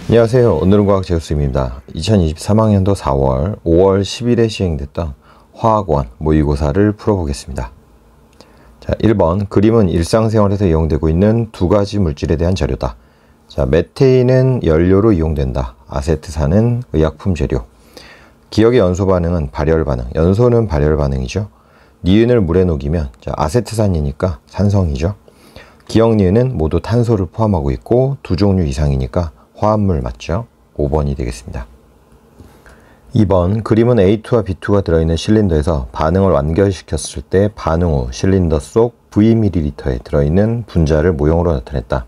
안녕하세요. 오늘은 과학 제우스입니다. 2023학년도 4월, 5월 10일에 시행됐던 화학원 모의고사를 풀어보겠습니다. 자, 1번 그림은 일상생활에서 이용되고 있는 두 가지 물질에 대한 자료다. 자, 메테인은 연료로 이용된다. 아세트산은 의약품 재료. 기억의 연소 반응은 발열 반응. 연소는 발열 반응이죠. 니은을 물에 녹이면 아세트산이니까 산성이죠. 기억 니은은 모두 탄소를 포함하고 있고 두 종류 이상이니까 화합물 맞죠? 5번이 되겠습니다. 2번 그림은 A2와 B2가 들어있는 실린더에서 반응을 완결시켰을 때 반응 후 실린더 속 Vml에 들어있는 분자를 모형으로 나타냈다.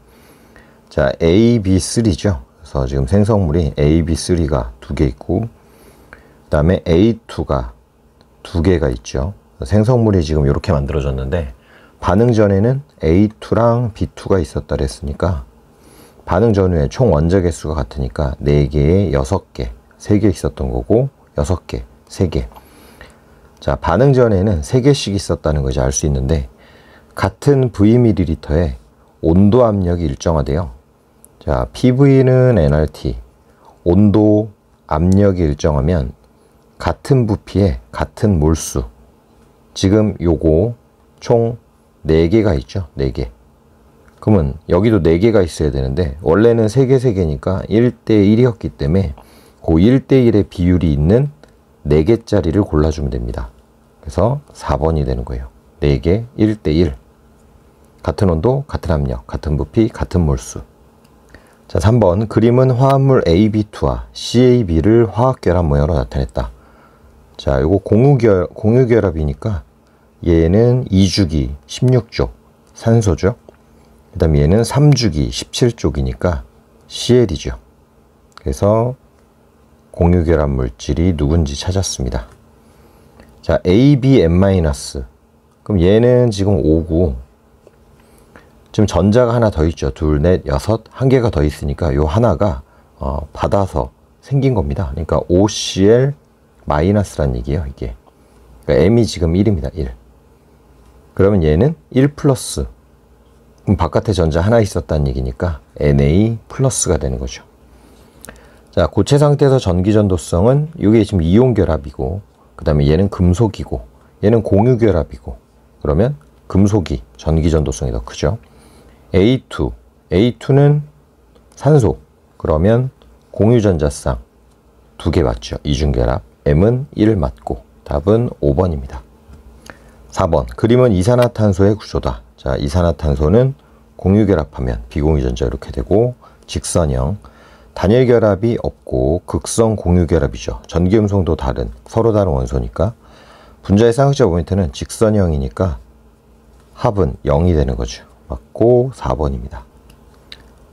자, AB3죠. 그래서 지금 생성물이 AB3가 2개 있고 그 다음에 A2가 2개가 있죠. 생성물이 지금 이렇게 만들어졌는데 반응 전에는 A2랑 B2가 있었다 그랬으니까 반응 전후에 총 원자 개수가 같으니까 4개에 6개, 3개 있었던 거고 6개, 3개. 자, 반응 전에는 3개씩 있었다는 것이 알 수 있는데 같은 Vml에 온도 압력이 일정하대요. 자, PV는 nRT, 온도 압력이 일정하면 같은 부피에 같은 몰수. 지금 요거 총 4개가 있죠. 4개. 그러면 여기도 4개가 있어야 되는데 원래는 3개, 3개니까 1대1이었기 때문에 그 1대1의 비율이 있는 4개짜리를 골라주면 됩니다. 그래서 4번이 되는 거예요. 4개, 1대1. 같은 온도, 같은 압력, 같은 부피, 같은 몰수. 자, 3번 그림은 화합물 AB2와 CAB를 화학결합 모형으로 나타냈다. 자, 이거 공유결합이니까 얘는 2주기 16쪽 산소죠. 그 다음에 얘는 3주기 17쪽이니까 CL이죠. 그래서 공유결합 물질이 누군지 찾았습니다. 자, ABN-. 그럼 얘는 지금 5고 지금 전자가 하나 더 있죠. 2, 4, 6, 한 개가 더 있으니까 요 하나가 받아서 생긴 겁니다. 그러니까 OCl-란 얘기예요. 이게. 그러니까 M이 지금 1입니다. 1. 그러면 얘는 1 플러스. 그럼 바깥에 전자 하나 있었다는 얘기니까 Na+가 되는 거죠. 자, 고체 상태에서 전기 전도성은 이게 지금 이온 결합이고 그 다음에 얘는 금속이고 얘는 공유 결합이고 그러면 금속이 전기 전도성이 더 크죠. A2는 산소. 그러면 공유 전자쌍 2개 맞죠. 이중 결합. M은 1 맞고 답은 5번입니다. 4번 그림은 이산화탄소의 구조다. 자, 이산화탄소는 공유결합하면 비공유전자 이렇게 되고 직선형, 단일결합이 없고 극성 공유결합이죠. 전기음성도 다른, 서로 다른 원소니까 분자의 쌍극자 모멘트는 직선형이니까 합은 0이 되는 거죠. 맞고 4번입니다.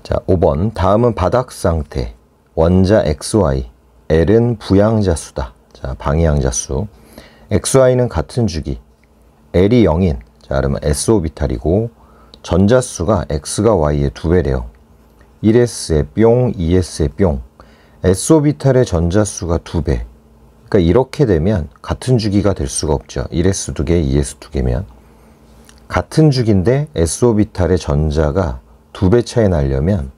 자, 5번 다음은 바닥상태, 원자 XY, L은 부양자수다. 자, 방위양자수. XY는 같은 주기, L이 0인, 자, 그러면 S오비탈이고 전자수가 X가 Y의 2배래요. 1S의 뿅, 2S의 뿅. S오비탈의 전자수가 2배. 그러니까 이렇게 되면 같은 주기가 될 수가 없죠. 1S 2개, 2S 2개면. 같은 주기인데 S오비탈의 전자가 2배 차이 나려면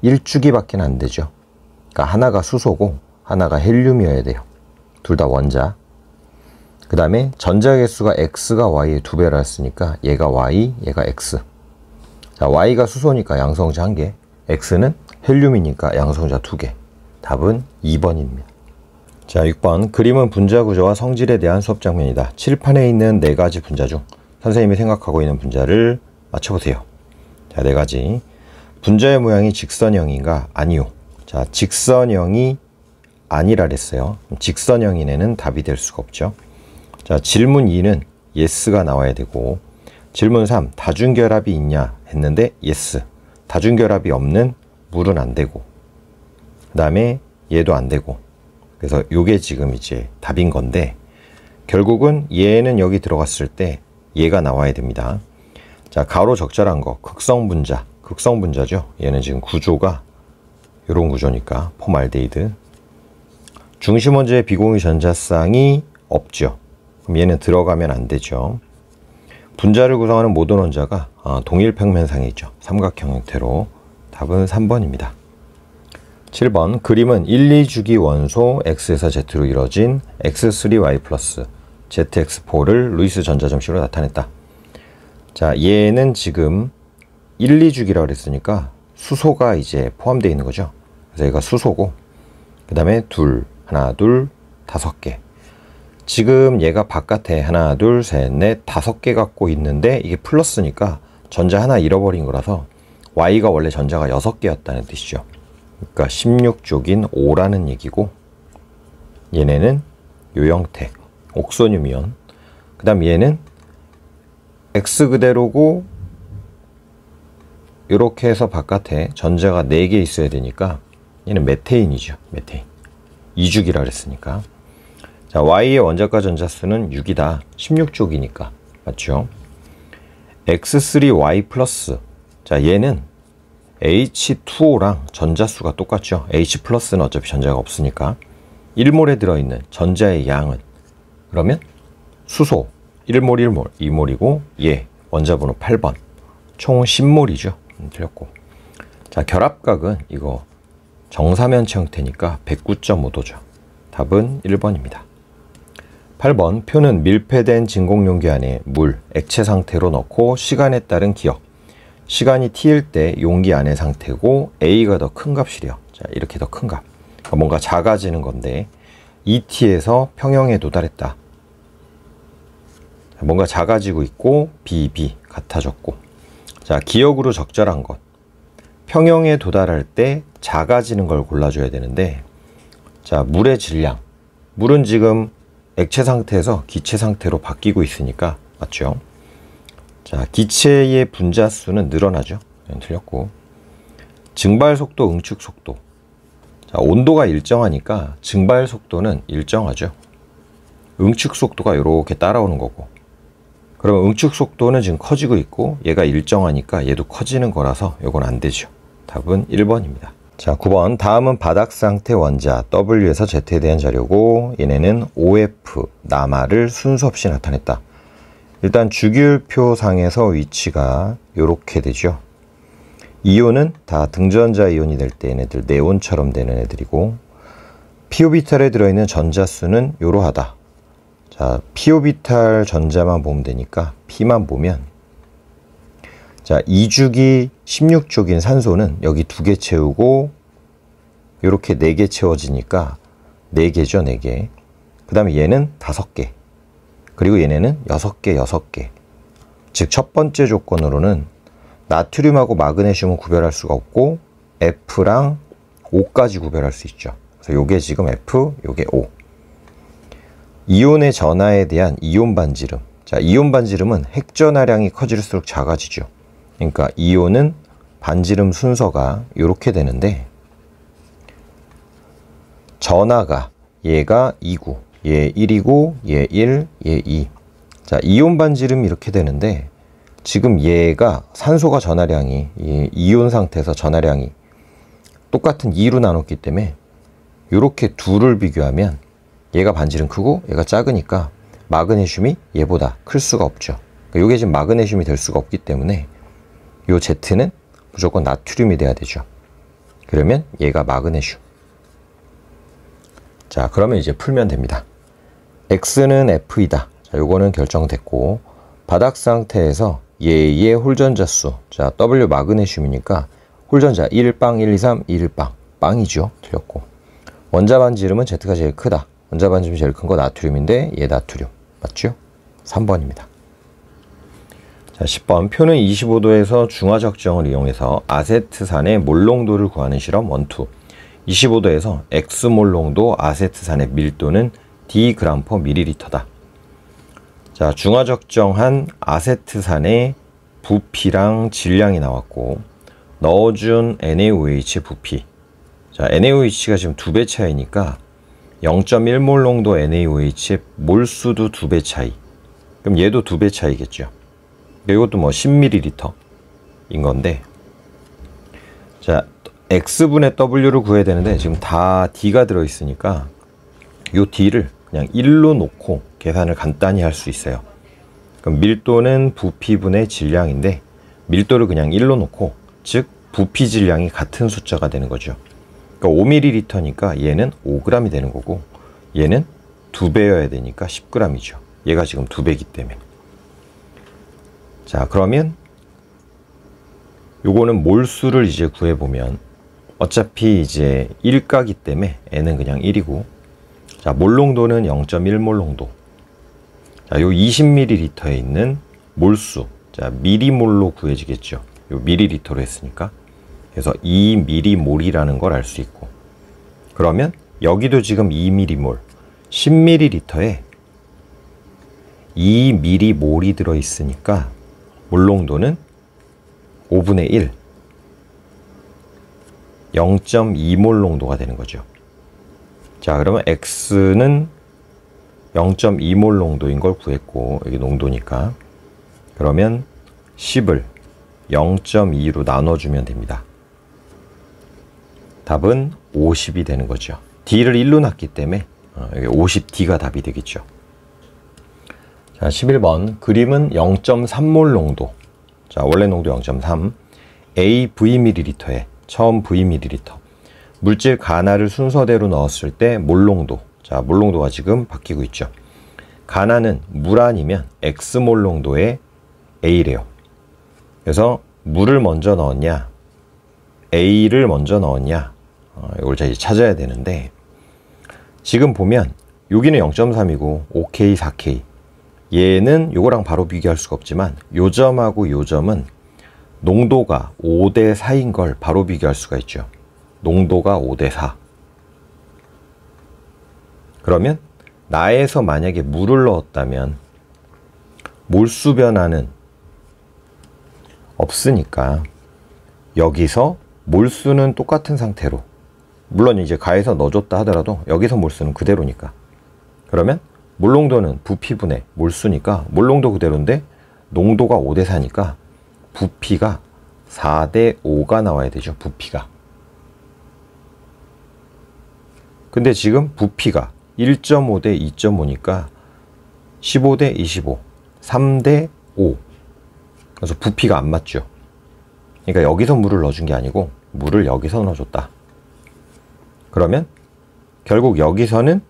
1주기밖에 안 되죠. 그러니까 하나가 수소고 하나가 헬륨이어야 돼요. 둘 다 원자. 그 다음에 전자 개수가 X가 Y의 2배라 했으니까 얘가 Y, 얘가 X. 자, Y가 수소니까 양성자 1개, X는 헬륨이니까 양성자 2개. 답은 2번입니다. 자, 6번 그림은 분자 구조와 성질에 대한 수업 장면이다. 칠판에 있는 4가지 분자 중 선생님이 생각하고 있는 분자를 맞춰보세요. 자, 4가지. 분자의 모양이 직선형인가? 아니요. 자, 직선형이 아니라 그랬어요. 직선형인 애는 답이 될 수가 없죠. 자, 질문 2는 yes가 나와야 되고 질문 3 다중결합이 있냐 했는데 yes. 다중결합이 없는 물은 안 되고 그 다음에 얘도 안 되고 그래서 요게 지금 이제 답인 건데 결국은 얘는 여기 들어갔을 때 얘가 나와야 됩니다. 자, 가로 적절한 거 극성분자, 극성분자죠. 얘는 지금 구조가 요런 구조니까 폼알데히드. 중심 원자의 비공유 전자쌍이 없죠. 그럼 얘는 들어가면 안 되죠. 분자를 구성하는 모든 원자가 동일 평면상이죠. 삼각형 형태로. 답은 3번입니다. 7번 그림은 1, 2주기 원소 X에서 Z로 이루어진 X3Y 플러스 ZX4를 루이스 전자점식으로 나타냈다. 자, 얘는 지금 1, 2주기라고 그랬으니까 수소가 이제 포함되어 있는 거죠. 그래서 얘가 수소고, 그 다음에 둘, 하나, 둘, 5개. 지금 얘가 바깥에 하나, 둘, 셋, 넷, 5개 갖고 있는데 이게 플러스니까 전자 하나 잃어버린 거라서 Y가 원래 전자가 6개였다는 뜻이죠. 그러니까 16쪽인 5라는 얘기고, 얘네는 요 형태, 옥소늄이온. 그 다음 얘는 X 그대로고, 이렇게 해서 바깥에 전자가 4개 있어야 되니까 얘는 메테인이죠. 메테인. 2주기라 그랬으니까. 자, Y의 원자과 전자수는 6이다. 16쪽이니까. 맞죠? X3Y 플러스. 자, 얘는 H2O랑 전자수가 똑같죠. H 플러스는 어차피 전자가 없으니까. 1몰에 들어있는 전자의 양은, 그러면 수소 1몰 1몰 2몰이고 얘 원자번호 8번 총 10몰이죠. 틀렸고. 자, 결합각은 이거 정사면체 형태니까 109.5도죠. 답은 1번입니다. 8번 표는 밀폐된 진공용기 안에 물, 액체 상태로 넣고 시간에 따른 기억. 시간이 t일 때 용기 안의 상태고 A가 더 큰 값이래요. 자, 이렇게 더 큰 값. 그러니까 뭔가 작아지는 건데 2t에서 평형에 도달했다. 자, 뭔가 작아지고 있고 BB 같아졌고. 자, 기억으로 적절한 것. 평형에 도달할 때 작아지는 걸 골라줘야 되는데, 자, 물의 질량. 물은 지금 액체 상태에서 기체 상태로 바뀌고 있으니까 맞죠? 자, 기체의 분자수는 늘어나죠. 틀렸고. 증발 속도, 응축 속도. 자, 온도가 일정하니까 증발 속도는 일정하죠. 응축 속도가 이렇게 따라오는 거고. 그러면 응축 속도는 지금 커지고 있고 얘가 일정하니까 얘도 커지는 거라서 이건 안 되죠. 답은 1번입니다. 자, 9번 다음은 바닥 상태 원자 W에서 Z에 대한 자료고, 얘네는 OF, 남아를 순서 없이 나타냈다. 일단 주기율표 상에서 위치가 이렇게 되죠. 이온은 다 등전자 이온이 될 때 얘네들 네온처럼 되는 애들이고, p오비탈에 들어있는 전자수는 이러하다. 자, p오비탈 전자만 보면 되니까 P만 보면, 자, 2주기 16쪽인 산소는 여기 2개 채우고 이렇게 4개 채워지니까 4개죠. 4개. 그 다음에 얘는 5개. 그리고 얘네는 6개, 6개. 즉 첫 번째 조건으로는 나트륨하고 마그네슘은 구별할 수가 없고 F랑 O까지 구별할 수 있죠. 그래서 요게 지금 F, 요게 O. 이온의 전하에 대한 이온 반지름. 자, 이온 반지름은 핵전하량이 커질수록 작아지죠. 그러니까 이온은 반지름 순서가 이렇게 되는데, 전하가 얘가 2고 얘 1이고 얘 1, 얘 2. 자, 이온 반지름이 이렇게 되는데 지금 얘가 산소가 전하량이 이온 상태에서 전하량이 똑같은 2로 나눴기 때문에 이렇게 둘을 비교하면 얘가 반지름 크고 얘가 작으니까 마그네슘이 얘보다 클 수가 없죠. 그러니까 이게 지금 마그네슘이 될 수가 없기 때문에 요 Z는 무조건 나트륨이 돼야 되죠. 그러면 얘가 마그네슘. 자, 그러면 이제 풀면 됩니다. X는 F이다. 자, 요거는 결정됐고, 바닥 상태에서 얘의 홀전자 수. 자, W 마그네슘이니까 홀전자 1빵 1, 2, 3, 1빵. 빵이죠. 틀렸고. 원자 반지름은 Z가 제일 크다. 원자 반지름이 제일 큰 거 나트륨인데 얘 나트륨. 맞죠? 3번입니다. 자, 10번 표는 25도에서 중화적정을 이용해서 아세트산의 몰농도를 구하는 실험 1, 2. 25도에서 X몰농도 아세트산의 밀도는 D g/ml다. 자, 중화적정한 아세트산의 부피랑 질량이 나왔고, 넣어준 NaOH 부피. 자, NaOH가 지금 2배 차이니까 0.1몰 농도 NaOH의 몰수도 2배 차이. 그럼 얘도 2배 차이겠죠. 이것도 뭐 10ml인 건데, 자, X분의 W를 구해야 되는데 지금 다 D가 들어있으니까 요 D를 그냥 1로 놓고 계산을 간단히 할 수 있어요. 그럼 밀도는 부피분의 질량인데 밀도를 그냥 1로 놓고, 즉 부피 질량이 같은 숫자가 되는 거죠. 그러니까 5ml니까 얘는 5g이 되는 거고 얘는 2배여야 되니까 10g이죠. 얘가 지금 2배이기 때문에. 자, 그러면 요거는 몰수를 이제 구해보면 어차피 이제 1가기 때문에 n은 그냥 1이고, 자, 몰농도는 0.1몰 농도. 자, 요 20ml에 있는 몰수, 자, 미리몰로 구해지겠죠. 요 밀리리터로 했으니까. 그래서 2m몰이라는 걸 알 수 있고, 그러면 여기도 지금 2m몰, 10ml에 2m몰이 들어있으니까 몰농도는 5분의 1, 0.2몰 농도가 되는 거죠. 자, 그러면 X는 0.2몰 농도인 걸 구했고, 여기 농도니까. 그러면 10을 0.2로 나눠주면 됩니다. 답은 50이 되는 거죠. D를 1로 놨기 때문에 여기 50D가 답이 되겠죠. 자, 11번. 그림은 0.3몰 농도. 자, 원래 농도 0.3. AVml에 처음 Vml. 물질 가나를 순서대로 넣었을 때 몰농도. 자, 몰농도가 지금 바뀌고 있죠. 가나는 물 아니면 X몰 농도의 A래요. 그래서 물을 먼저 넣었냐, A를 먼저 넣었냐, 이걸 이제 찾아야 되는데, 지금 보면 여기는 0.3이고 5K, 4K. 얘는 요거랑 바로 비교할 수가 없지만 요 점하고 요 점은 농도가 5대 4인 걸 바로 비교할 수가 있죠. 농도가 5대 4. 그러면 나에서 만약에 물을 넣었다면 몰수 변화는 없으니까 여기서 몰수는 똑같은 상태로, 물론 이제 가해서 넣어줬다 하더라도 여기서 몰수는 그대로니까, 그러면 몰농도는 부피분의 몰수니까 몰농도 그대로인데 농도가 5대 4니까 부피가 4대 5가 나와야 되죠. 부피가. 근데 지금 부피가 1.5대 2.5니까 15대 25, 3대 5. 그래서 부피가 안 맞죠. 그러니까 여기서 물을 넣어준 게 아니고 물을 여기서 넣어줬다. 그러면 결국 여기서는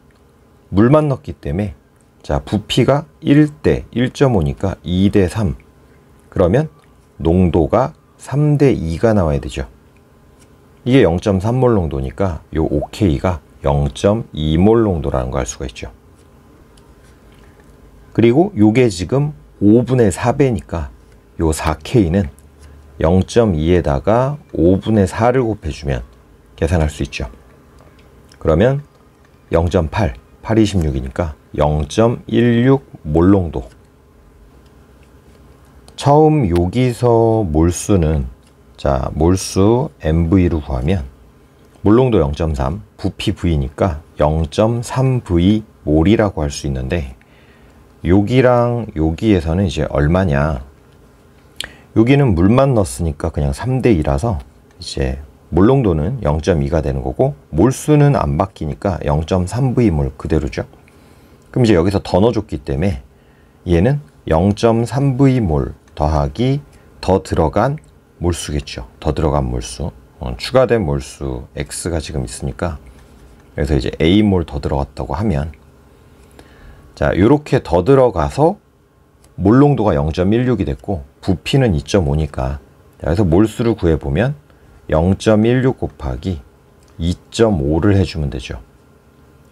물만 넣었기 때문에, 자, 부피가 1대 1.5니까 2대 3. 그러면 농도가 3대 2가 나와야 되죠. 이게 0.3몰 농도니까 요 5K가 0.2몰 농도라는 걸 알 수가 있죠. 그리고 요게 지금 5분의 4배니까 요 4K는 0.2에다가 5분의 4를 곱해주면 계산할 수 있죠. 그러면 0.8, 8이 16이니까 0.16 몰농도. 처음 여기서 몰수는, 자, 몰수 MV로 구하면 몰농도 0.3, 부피 V니까 0.3V 몰이라고 할 수 있는데, 여기랑 여기에서는 이제 얼마냐, 여기는 물만 넣었으니까 그냥 3대 2라서 이제 몰농도는 0.2가 되는 거고, 몰수는 안 바뀌니까 0.3V몰 그대로죠. 그럼 이제 여기서 더 넣어줬기 때문에 얘는 0.3V몰 더하기 더 들어간 몰수겠죠. 더 들어간 몰수. 추가된 몰수 X가 지금 있으니까, 그래서 이제 A몰 더 들어갔다고 하면, 자, 요렇게 더 들어가서 몰농도가 0.16이 됐고 부피는 2.5니까, 그래서 몰수를 구해보면 0.16 곱하기 2.5를 해주면 되죠.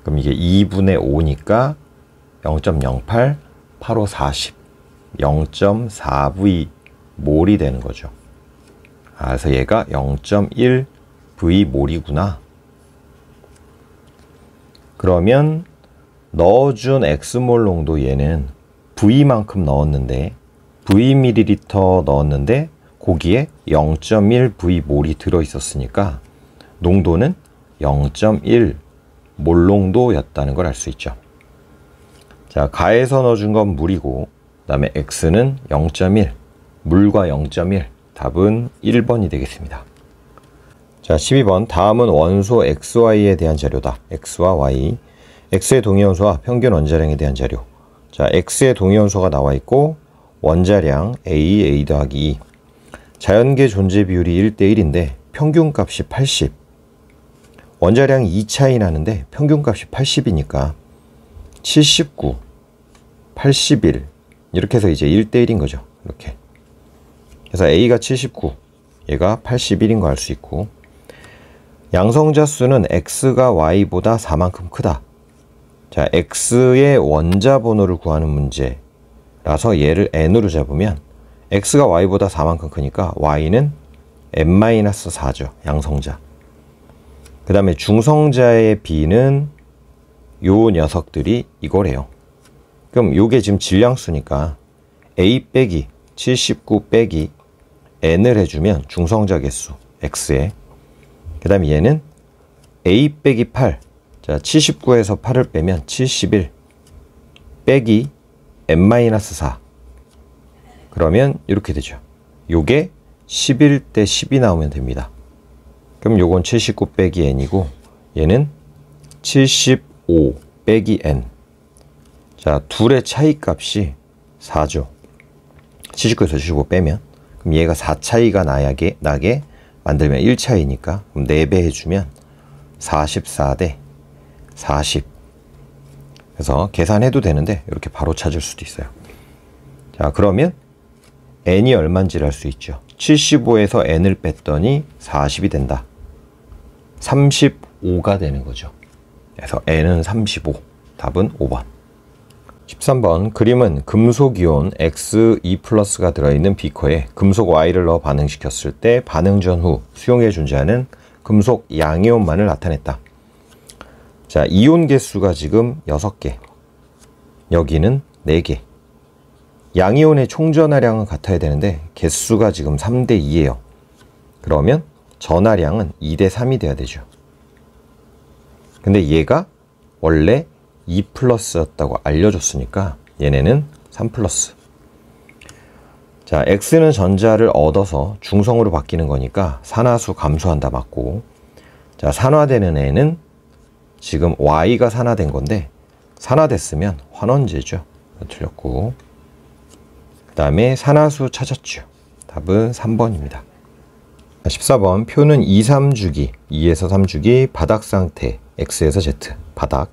그럼 이게 2분의 5니까 0.08, 8, 5, 40, 0.4V 몰이 되는 거죠. 그래서 얘가 0.1V 몰이구나. 그러면 넣어준 X몰 농도, 얘는 V만큼 넣었는데, Vml 넣었는데 거기에 0.1V 몰이 들어있었으니까 농도는 0.1 몰농도였다는 걸 알 수 있죠. 자, 가에서 넣어준 건 물이고, 그 다음에 X는 0.1, 물과 0.1, 답은 1번이 되겠습니다. 자, 12번. 다음은 원소 XY에 대한 자료다. X와 Y. X의 동위원소와 평균 원자량에 대한 자료. 자, X의 동위원소가 나와 있고 원자량 A 더하기 2. 자연계 존재 비율이 1대 1인데 평균값이 80. 원자량이 2 차이 나는데 평균값이 80이니까 79, 81 이렇게 해서 이제 1대1인 거죠. 이렇게. 그래서 A가 79, 얘가 81인 거 알 수 있고, 양성자 수는 X가 Y보다 4만큼 크다. 자, X의 원자 번호를 구하는 문제라서 얘를 N으로 잡으면 X가 Y보다 4만큼 크니까 Y는 N-4죠. 양성자. 그 다음에 중성자의 B는 요 녀석들이 이거래요. 그럼 요게 지금 질량수니까 A 빼기 79 빼기 N을 해주면 중성자 개수 X에, 그 다음에 얘는 A 빼기 8, 자 79에서 8을 빼면 71 빼기 N-4, 그러면 이렇게 되죠. 요게 11대 10이 나오면 됩니다. 그럼 요건 79 빼기 N이고 얘는 75 빼기 N. 자, 둘의 차이 값이 4죠. 79에서 75 빼면, 그럼 얘가 4 차이가 나게 만들면 1 차이니까, 그럼 4배 해주면 44대 40. 그래서 계산해도 되는데 이렇게 바로 찾을 수도 있어요. 자, 그러면 N이 얼마인지를 알 수 있죠. 75에서 N을 뺐더니 40이 된다. 35가 되는 거죠. 그래서 N은 35. 답은 5번. 13번 그림은 금속이온 X2+가 들어있는 비커에 금속 Y를 넣어 반응시켰을 때 반응 전후 수용에 존재하는 금속 양이온만을 나타냈다. 자, 이온 개수가 지금 6개, 여기는 4개. 양이온의 총전하량은 같아야 되는데 개수가 지금 3대 2예요. 그러면 전하량은 2대 3이 돼야 되죠. 근데 얘가 원래 2+였다고 알려줬으니까 얘네는 3+. 자, X는 전자를 얻어서 중성으로 바뀌는 거니까 산화수 감소한다 맞고, 자, 산화되는 애는 지금 Y가 산화된 건데 산화됐으면 환원제죠. 틀렸고, 그 다음에 산화수 찾았죠. 답은 3번입니다. 14번 표는 2, 3주기, 2에서 3주기 바닥 상태 X에서 Z 바닥.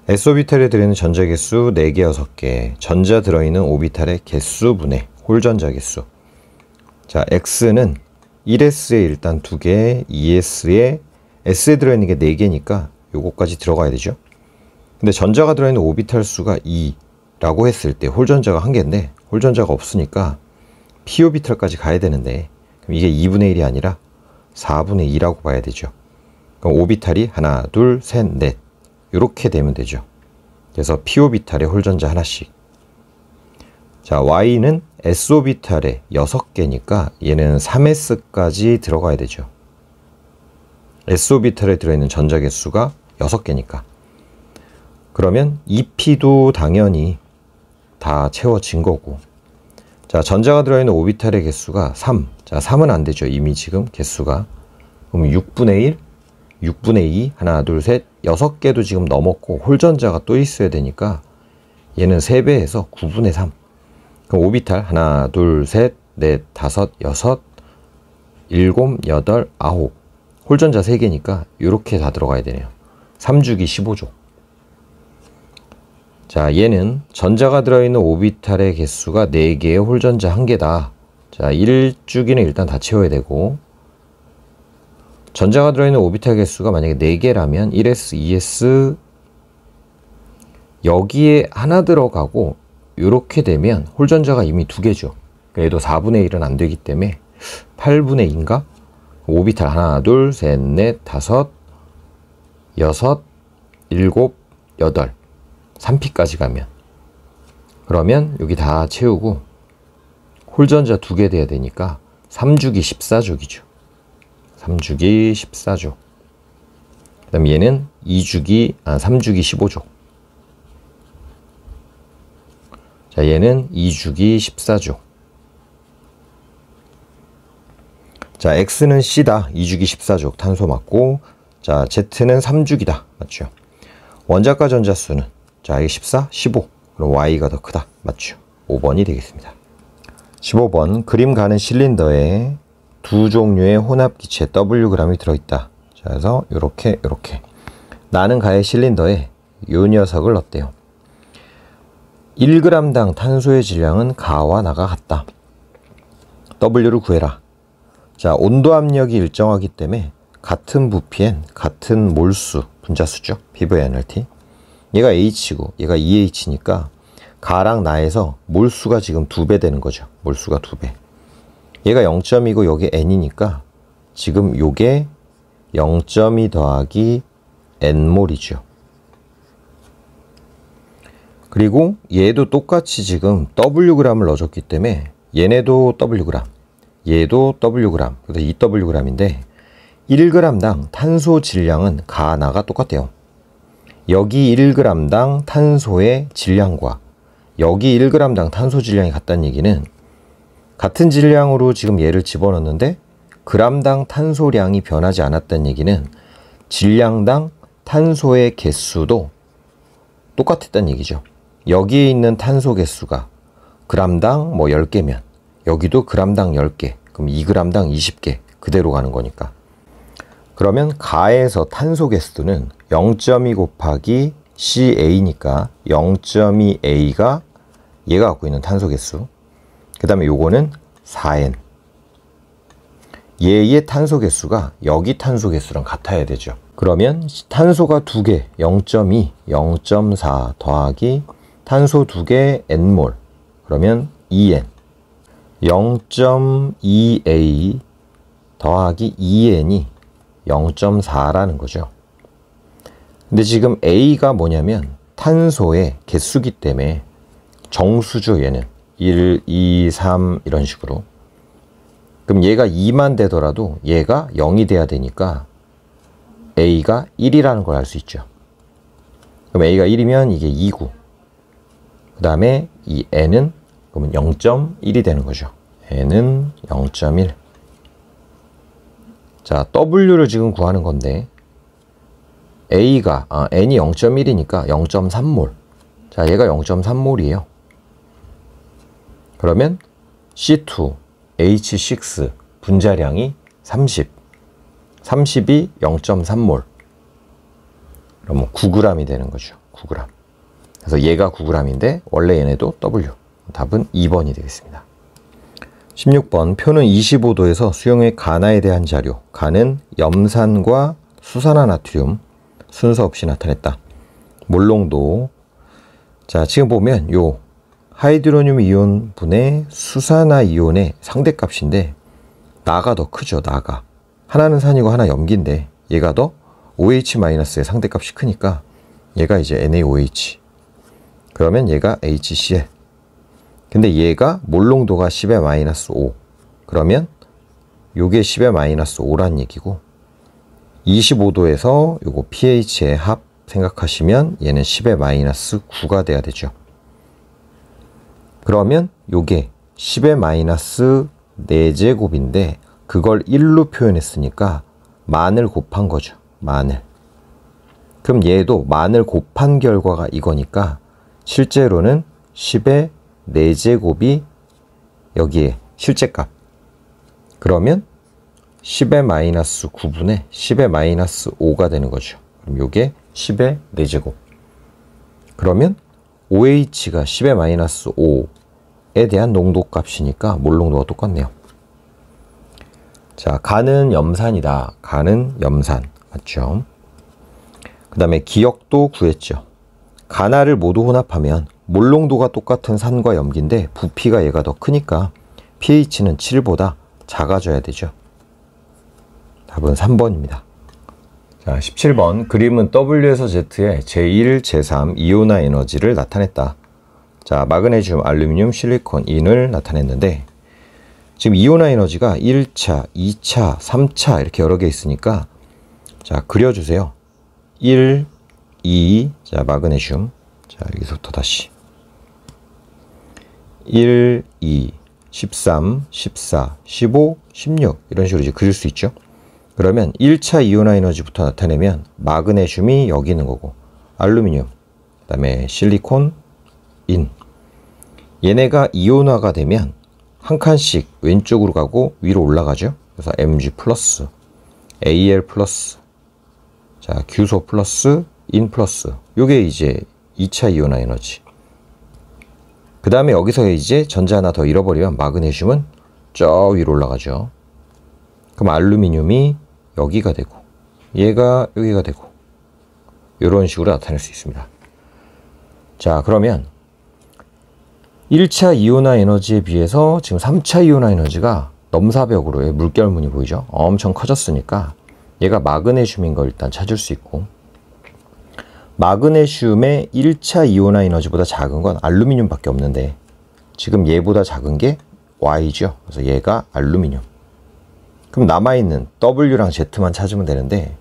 S오비탈에 들어있는 전자 개수 4개, 6개. 전자 들어있는 오비탈의 개수분의 홀전자 개수. 자, X는 1S에 일단 2개, 2S에 S에 들어있는 게 4개니까 요거까지 들어가야 되죠. 근데 전자가 들어있는 오비탈 수가 2라고 했을 때 홀전자가 1개인데 홀전자가 없으니까 P오비탈까지 가야 되는데, 그럼 이게 2분의 1이 아니라 4분의 2라고 봐야 되죠. 그럼 오비탈이 하나, 둘, 셋, 넷 이렇게 되면 되죠. 그래서 P오비탈에 홀전자 하나씩. 자, Y는 S오비탈에 6개니까 얘는 3S까지 들어가야 되죠. S오비탈에 들어있는 전자 개수가 6개니까. 그러면 2P도 당연히 다 채워진 거고. 자, 전자가 들어있는 오비탈의 개수가 3. 자, 3은 안 되죠. 이미 지금 개수가. 그럼 6분의 1, 6분의 2, 하나, 둘, 셋, 6개도 지금 넘었고 홀전자가 또 있어야 되니까 얘는 3배에서 9분의 3. 그럼 오비탈 하나, 둘, 셋, 넷, 다섯, 여섯, 일곱, 여덟, 아홉. 홀전자 3개니까 이렇게 다 들어가야 되네요. 3주기 15족. 자, 얘는 전자가 들어있는 오비탈의 개수가 4개에 홀전자 1개다. 자, 1주기는 일단 다 채워야 되고, 전자가 들어있는 오비탈 개수가 만약에 4개라면 1S, 2S 여기에 하나 들어가고 이렇게 되면 홀전자가 이미 2개죠. 얘도 4분의 1은 안 되기 때문에 8분의 2인가? 오비탈 하나, 둘, 셋, 넷, 다섯, 여섯, 일곱, 여덟. 3P까지 가면. 그러면 여기 다 채우고 홀전자 2개 돼야 되니까 3주기 14족이죠. 3주기 14족. 그 다음 얘는 3주기 15족. 자, 얘는 2주기 14족. 자, X는 C다. 2주기 14족. 탄소 맞고. 자, Z는 3주기다. 맞죠? 원자가 전자수는, 자, 이게 14, 15. 그럼 Y가 더 크다. 맞죠? 5번이 되겠습니다. 15번 그림 가는 실린더에 2 종류의 혼합기체 Wg이 들어있다. 자, 자, 그래서 요렇게 나는 가의 실린더에 요 녀석을 넣었대요. 1g당 탄소의 질량은 가와 나가 같다. W를 구해라. 자, 온도 압력이 일정하기 때문에 같은 부피엔 같은 몰수, 분자수죠. PV NRT. 얘가 H고 얘가 EH니까 가랑 나에서 몰수가 지금 2배 되는 거죠. 몰수가 2배. 얘가 0.2고 여기 N이니까 지금 요게 0.2 더하기 N몰이죠. 그리고 얘도 똑같이 지금 Wg을 넣어줬기 때문에 얘네도 Wg, 얘도 Wg, 그래서 2Wg인데 1g당 탄소 질량은 가, 나가 똑같대요. 여기 1g당 탄소의 질량과 여기 1g당 탄소 질량이 같다는 얘기는 같은 질량으로 지금 얘를 집어넣는데 g당 탄소량이 변하지 않았다는 얘기는 질량당 탄소의 개수도 똑같았다는 얘기죠. 여기에 있는 탄소 개수가 g당 뭐 10개면 여기도 g당 10개, 그럼 2g당 20개 그대로 가는 거니까. 그러면 가에서 탄소 개수는 0.2 곱하기 CA니까 0.2A가 얘가 갖고 있는 탄소 개수. 그 다음에 요거는 4N. 얘의 탄소 개수가 여기 탄소 개수랑 같아야 되죠. 그러면 탄소가 2개, 0.2, 0.4 더하기 탄소 2개 N몰. 그러면 2N. 0.2A 더하기 2N이 0.4라는 거죠. 근데 지금 A가 뭐냐면 탄소의 개수기 때문에 정수죠. 얘는 1, 2, 3 이런 식으로. 그럼 얘가 2만 되더라도 얘가 0이 돼야 되니까 A가 1이라는 걸 알 수 있죠. 그럼 A가 1이면 이게 2고 그 다음에 이 N은 그러면 0.1이 되는 거죠. N은 0.1. 자, W를 지금 구하는 건데 N이 0.1이니까 0.3몰. 자, 얘가 0.3몰이에요. 그러면 C2H6 분자량이 30. 30이 0.3몰. 그러면 9g이 되는 거죠. 9g. 그래서 얘가 9g인데 원래 얘네도 W. 답은 2번이 되겠습니다. 16번 표는 25도에서 수용의 가나에 대한 자료. 가는 염산과 수산화나트륨 순서 없이 나타냈다. 몰농도. 자, 지금 보면 요 하이드로늄 이온 분의 수산화 이온의 상대값인데 나가 더 크죠. 나가. 하나는 산이고 하나 염기인데 얘가 더 OH-의 상대값이 크니까 얘가 이제 NaOH. 그러면 얘가 HCl. 근데 얘가 몰농도가 10의 -5. 그러면 요게 10의 -5란 얘기고 25도에서 요거 pH의 합 생각하시면 얘는 10의 -9가 돼야 되죠. 그러면 요게 10의 -4제곱인데 그걸 1로 표현했으니까 만을 곱한 거죠. 만을. 그럼 얘도 만을 곱한 결과가 이거니까 실제로는 10의 4제곱이 여기에 실제값. 그러면 10의 -9분의 10의 -5가 되는 거죠. 그럼 요게 10의 4제곱. 그러면 OH가 10의 -5에 대한 농도값이니까 몰농도가 똑같네요. 자, 가는 염산이다. 가는 염산. 맞죠? 그 다음에 기억도 구했죠. 가나를 모두 혼합하면 몰농도가 똑같은 산과 염기인데 부피가 얘가 더 크니까 pH는 7보다 작아져야 되죠. 답은 3번입니다. 자, 17번 그림은 W에서 Z에 제1, 제3 이온화 에너지를 나타냈다. 자, 마그네슘, 알루미늄, 실리콘, 인을 나타냈는데 지금 이온화 에너지가 1차, 2차, 3차 이렇게 여러 개 있으니까 자, 그려주세요. 1, 2, 자, 마그네슘. 자, 여기서부터 다시 1, 2, 13, 14, 15, 16 이런 식으로 이제 그릴 수 있죠. 그러면 1차 이온화 에너지부터 나타내면 마그네슘이 여기 있는 거고 알루미늄, 그 다음에 실리콘, 인. 얘네가 이온화가 되면 한 칸씩 왼쪽으로 가고 위로 올라가죠. 그래서 Mg+, Al+, 자, 규소 플러스 인 플러스. 요게 이제 2차 이온화 에너지. 그 다음에 여기서 이제 전자 하나 더 잃어버리면 마그네슘은 저 위로 올라가죠. 그럼 알루미늄이 여기가 되고 얘가 여기가 되고 이런 식으로 나타낼 수 있습니다. 자, 그러면 1차 이온화 에너지에 비해서 지금 3차 이온화 에너지가 넘사벽으로의 물결무늬 보이죠? 엄청 커졌으니까 얘가 마그네슘인 걸 일단 찾을 수 있고, 마그네슘의 1차 이온화 에너지보다 작은 건 알루미늄밖에 없는데 지금 얘보다 작은 게 Y죠. 그래서 얘가 알루미늄. 그럼 남아있는 W랑 Z만 찾으면 되는데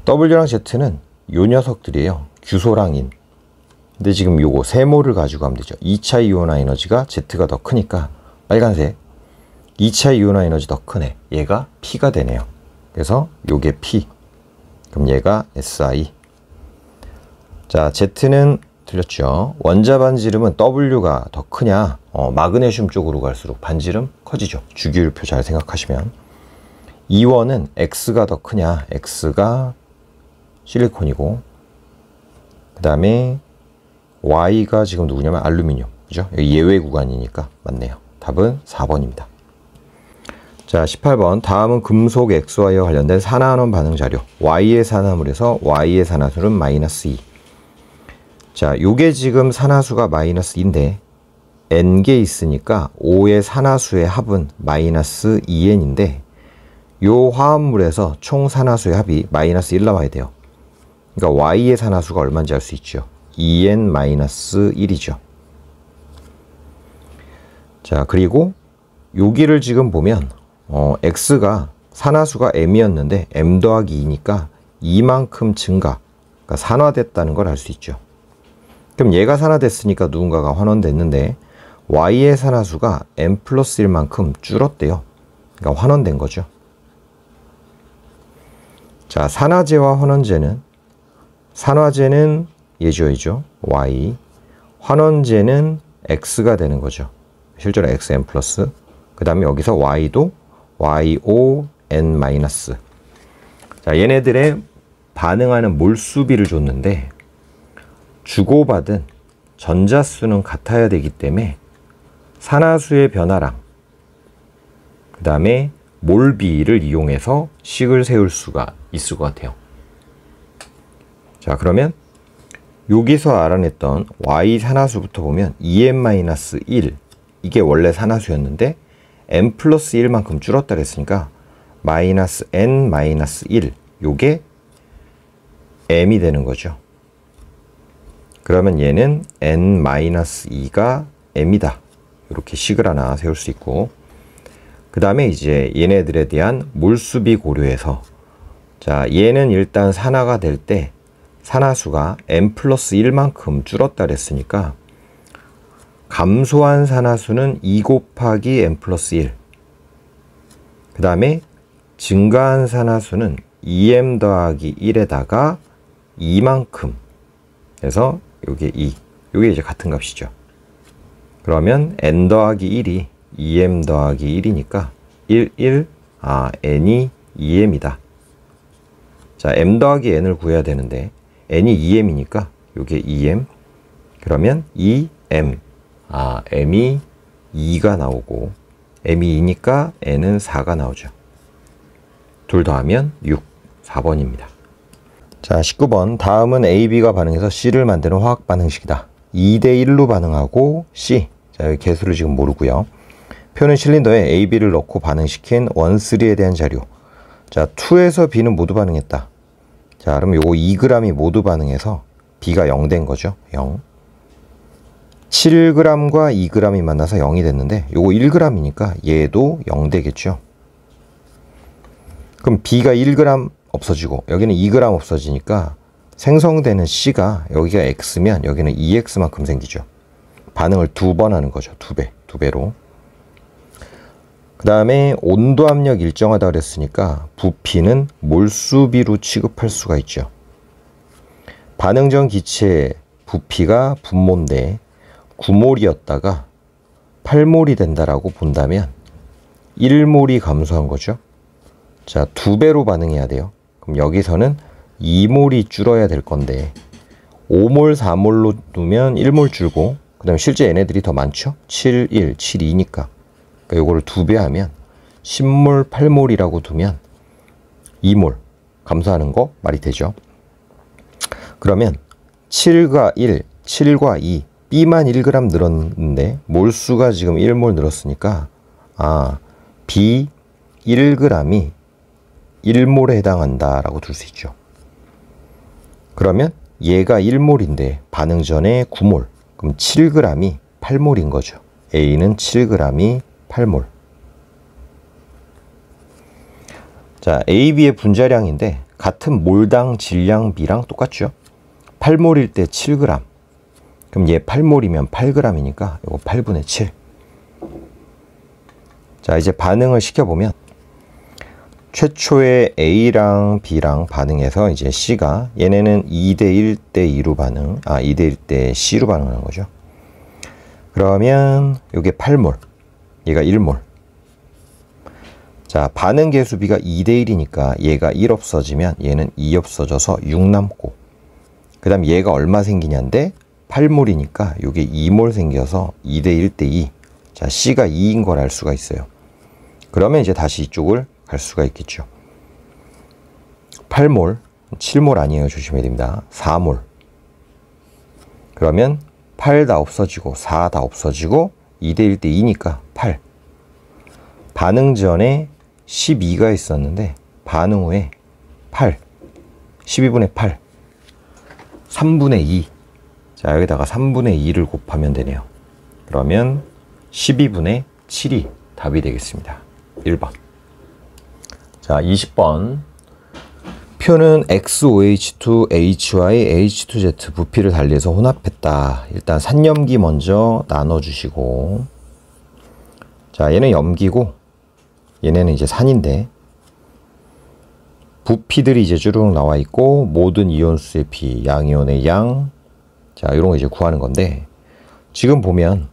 W랑 Z는 요 녀석들이에요. 규소랑 인. 근데 지금 요거 세모를 가지고 하면 되죠. 2차 이온화 에너지가 Z가 더 크니까 빨간색. 2차 이온화 에너지 더 크네. 얘가 P가 되네요. 그래서 요게 P. 그럼 얘가 SI. 자, Z는 틀렸죠. 원자 반지름은 W가 더 크냐? 마그네슘 쪽으로 갈수록 반지름 커지죠. 주기율표 잘 생각하시면. 이원은 X가 더 크냐? X가 실리콘이고, 그 다음에 Y가 지금 누구냐면 알루미늄. 그죠? 여기 예외 구간이니까 맞네요. 답은 4번입니다. 자, 18번. 다음은 금속 X와와 관련된 산화환원 반응 자료. Y의 산화물에서 Y의 산화수는 마이너스 2. 자, 요게 지금 산화수가 마이너스 2인데 N개 있으니까 5의 산화수의 합은 마이너스 2N인데 요 화합물에서 총 산화수의 합이 마이너스 1 나와야 돼요. 그러니까 Y의 산화수가 얼마인지 알 수 있죠. 2N-1이죠. 자, 그리고 여기를 지금 보면 X가 산화수가 M이었는데 M 더하기 2니까 2만큼 증가, 그러니까 산화됐다는 걸 알 수 있죠. 그럼 얘가 산화됐으니까 누군가가 환원됐는데 Y의 산화수가 M 플러스 1만큼 줄었대요. 그러니까 환원된 거죠. 자, 산화제와 환원제는, 산화제는 얘죠. Y. 환원제는 X가 되는 거죠. 실제로 XM 플러스. 그 다음에 여기서 Y도 YON 마이너스. 자, 얘네들의 반응하는 몰수비를 줬는데 주고받은 전자수는 같아야 되기 때문에 산화수의 변화랑 그 다음에 몰비를 이용해서 식을 세울 수가 있을 것 같아요. 자, 그러면 여기서 알아냈던 Y 산화수부터 보면 2n-1 이게 원래 산화수였는데 n 플러스 1만큼 줄었다 그랬으니까 마이너스 n-1 요게 m이 되는 거죠. 그러면 얘는 n-2가 m이다. 이렇게 식을 하나 세울 수 있고, 그 다음에 이제 얘네들에 대한 몰수비 고려해서, 자, 얘는 일단 산화가 될 때 산화수가 n 플러스 1만큼 줄었다 그랬으니까 감소한 산화수는 2 곱하기 n 플러스 1. 그 다음에 증가한 산화수는 2m 더하기 1에다가 2만큼. 그래서 요게 2. 요게 이제 같은 값이죠. 그러면 n 더하기 1이 2m 더하기 1이니까 1, n이 2m이다. 자, m 더하기 n을 구해야 되는데 n이 2m이니까 요게 2m. 그러면 2m. m이 2가 나오고 m이 2니까 n은 4가 나오죠. 둘 더하면 6. 4번입니다. 자, 19번. 다음은 AB가 반응해서 C를 만드는 화학 반응식이다. 2대1로 반응하고 C. 자, 여기 개수를 지금 모르고요. 표는 실린더에 AB를 넣고 반응시킨 1, 3에 대한 자료. 자, 2에서 B는 모두 반응했다. 자, 그럼 요거 2g이 모두 반응해서 B가 0 된 거죠. 0. 7g과 2g이 만나서 0이 됐는데 요거 1g이니까 얘도 0 되겠죠. 그럼 B가 1g 없어지고 여기는 2g 없어지니까 생성되는 C가 여기가 X면 여기는 2X만큼 생기죠. 반응을 2번 하는 거죠. 2배. 2배로. 그 다음에 온도 압력 일정하다 그랬으니까 부피는 몰수비로 취급할 수가 있죠. 반응 전 기체의 부피가 분모인데 9몰이었다가 8몰이 된다라고 본다면 1몰이 감소한 거죠. 자, 2배로 반응해야 돼요. 그럼 여기서는 2몰이 줄어야 될 건데 5몰, 4몰로 두면 1몰 줄고 그 다음에 실제 얘네들이 더 많죠? 7, 1, 7, 2니까 그러니까 요거를 2배 하면 10몰, 8몰이라고 두면 2몰 감소하는 거 말이 되죠. 그러면 7과 1, 7과 2, B만 1g 늘었는데 몰수가 지금 1몰 늘었으니까 B 1g이 1몰에 해당한다 라고 둘 수 있죠. 그러면 얘가 1몰인데 반응 전에 9몰, 그럼 7g이 8몰인 거죠. A는 7g이 8몰. 자, A, B의 분자량인데 같은 몰당 질량 B랑 똑같죠. 8몰일 때 7g. 그럼 얘 8몰이면 8g이니까 이거 8분의 7. 자, 이제 반응을 시켜보면 최초의 A랑 B랑 반응해서 이제 C가 얘네는 2대 1대 2로 반응, 2대 1대 C로 반응하는 거죠. 그러면 이게 8몰, 얘가 1몰. 자, 반응 계수 B가 2대 1이니까 얘가 1 없어지면 얘는 2 없어져서 6 남고 그 다음 얘가 얼마 생기냐인데 8몰이니까 이게 2몰 생겨서 2대 1대 2. 자, C가 2인 걸 알 수가 있어요. 그러면 이제 다시 이쪽을 갈 수가 있겠죠. 8몰, 7몰 아니에요. 조심해야 됩니다. 4몰. 그러면 8 다 없어지고 4 다 없어지고 2대 1대 2니까 8. 반응 전에 12가 있었는데 반응 후에 8. 12분의 8. 3분의 2. 자, 여기다가 3분의 2를 곱하면 되네요. 그러면 12분의 7이 답이 되겠습니다. 1번. 자, 20번. 표는 XOH2, HY, H2Z 부피를 달리해서 혼합했다. 일단 산염기 먼저 나눠주시고, 자, 얘는 염기고 얘네는 이제 산인데 부피들이 이제 쭈르륵 나와 있고 모든 이온수의 비, 양이온의 양, 자, 이런 거 이제 구하는 건데 지금 보면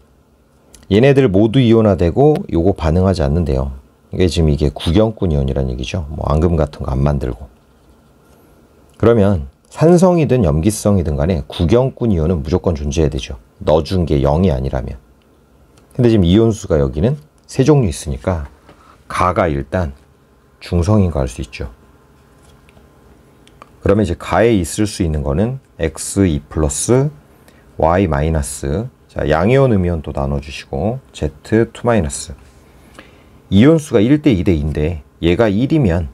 얘네들 모두 이온화되고 요거 반응하지 않는데요. 이게 지금 이게 구경꾼 이온이라는 얘기죠. 뭐 앙금 같은 거 안 만들고. 그러면 산성이든 염기성이든 간에 구경꾼 이온은 무조건 존재해야 되죠. 넣어준 게 0이 아니라면. 근데 지금 이온수가 여기는 세 종류 있으니까 가가 일단 중성인 거 알 수 있죠. 그러면 이제 가에 있을 수 있는 거는 X2 플러스 Y 마이너스, 자, 양이온 음이온 또 나눠주시고 Z2 마이너스. 이온수가 1대 2대 2인데 얘가 1이면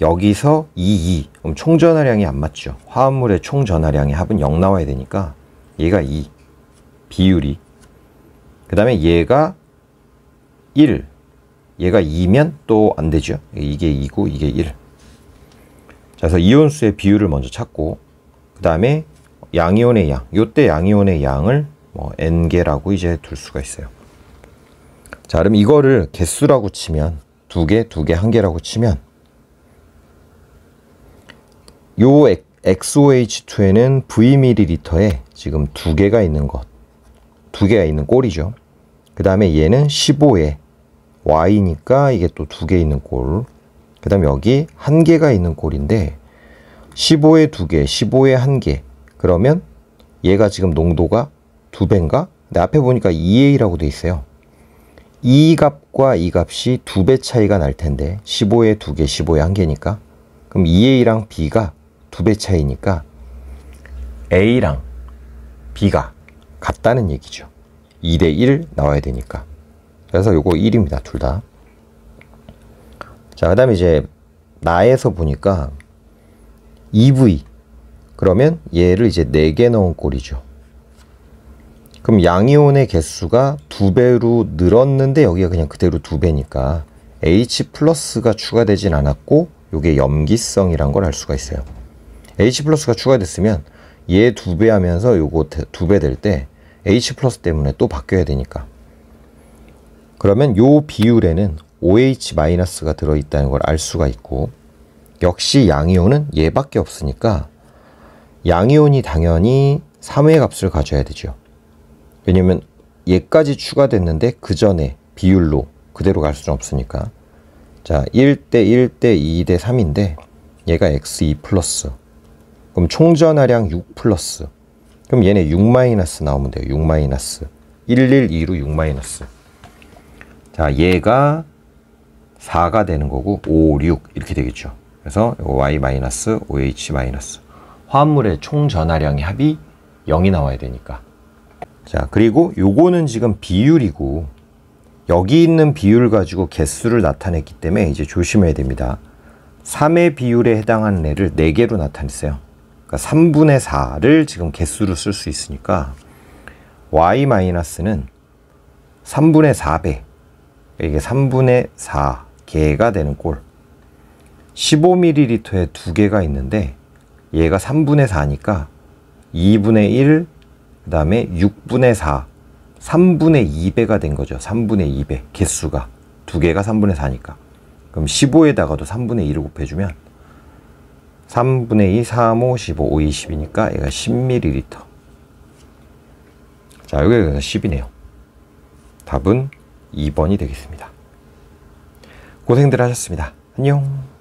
여기서 2. 그럼 총전하량이 안 맞죠. 화합물의 총전하량의 합은 0 나와야 되니까 얘가 2. 비율이. 그 다음에 얘가 1. 얘가 2면 또 안 되죠. 이게 2고 이게 1. 자, 그래서 이온수의 비율을 먼저 찾고 그 다음에 양이온의 양. 요때 양이온의 양을 뭐 N개라고 이제 둘 수가 있어요. 자, 그럼 이거를 개수라고 치면 2개, 2개, 1개라고 치면 요 XOH2에는 Vml에 지금 2개가 있는 것, 2개가 있는 꼴이죠. 그 다음에 얘는 15에 Y니까 이게 또 2개 있는 꼴. 그 다음에 여기 1개가 있는 꼴인데 15에 2개, 15에 1개. 그러면 얘가 지금 농도가 2배인가? 근데 앞에 보니까 2A라고 돼 있어요. 이 값과 이 값이 2배 차이가 날 텐데 15에 2개, 15에 1개니까 그럼 2A랑 B가 2배 차이니까 A랑 B가 같다는 얘기죠. 2대 1 나와야 되니까. 그래서 요거 1입니다. 둘 다. 자, 그 다음에 이제 나에서 보니까 EV. 그러면 얘를 이제 4개 넣은 꼴이죠. 그럼 양이온의 개수가 2배로 늘었는데 여기가 그냥 그대로 2배니까 H 플러스가 추가되진 않았고 요게 염기성이란 걸 알 수가 있어요. H 플러스가 추가됐으면 얘 2배 하면서 요거 2배 될 때 H 플러스 때문에 또 바뀌어야 되니까. 그러면 요 비율에는 OH 마이너스가 들어있다는 걸 알 수가 있고 역시 양이온은 얘밖에 없으니까 양이온이 당연히 3의 값을 가져야 되죠. 왜냐면 얘까지 추가됐는데 그 전에 비율로 그대로 갈 수는 없으니까. 자, 1대 1대 2대 3인데 얘가 X2 플러스 그럼 총전하량 6 플러스. 그럼 얘네 6 마이너스 나오면 돼요. 6 마이너스. 112로 6 마이너스. 자, 얘가 4가 되는 거고 5, 6 이렇게 되겠죠. 그래서 y 마이너스 OH 마이너스. 화합물의 총전하량의 합이 0이 나와야 되니까. 자, 그리고 요거는 지금 비율이고 여기 있는 비율 가지고 개수를 나타냈기 때문에 이제 조심해야 됩니다. 3의 비율에 해당하는 애를 4개로 나타냈어요. 그러니까 3분의 4를 지금 개수로 쓸 수 있으니까 y-는 3분의 4배, 이게 3분의 4개가 되는 꼴. 15ml에 2개가 있는데 얘가 3분의 4니까 2분의 1, 그 다음에 6분의 4, 3분의 2배가 된 거죠. 3분의 2배. 개수가 2개가 3분의 4니까. 그럼 15에다가도 3분의 2를 곱해주면 3분의 2, 3, 5, 15, 5, 20이니까 얘가 10ml. 자, 여기가 10이네요. 답은 2번이 되겠습니다. 고생들 하셨습니다. 안녕.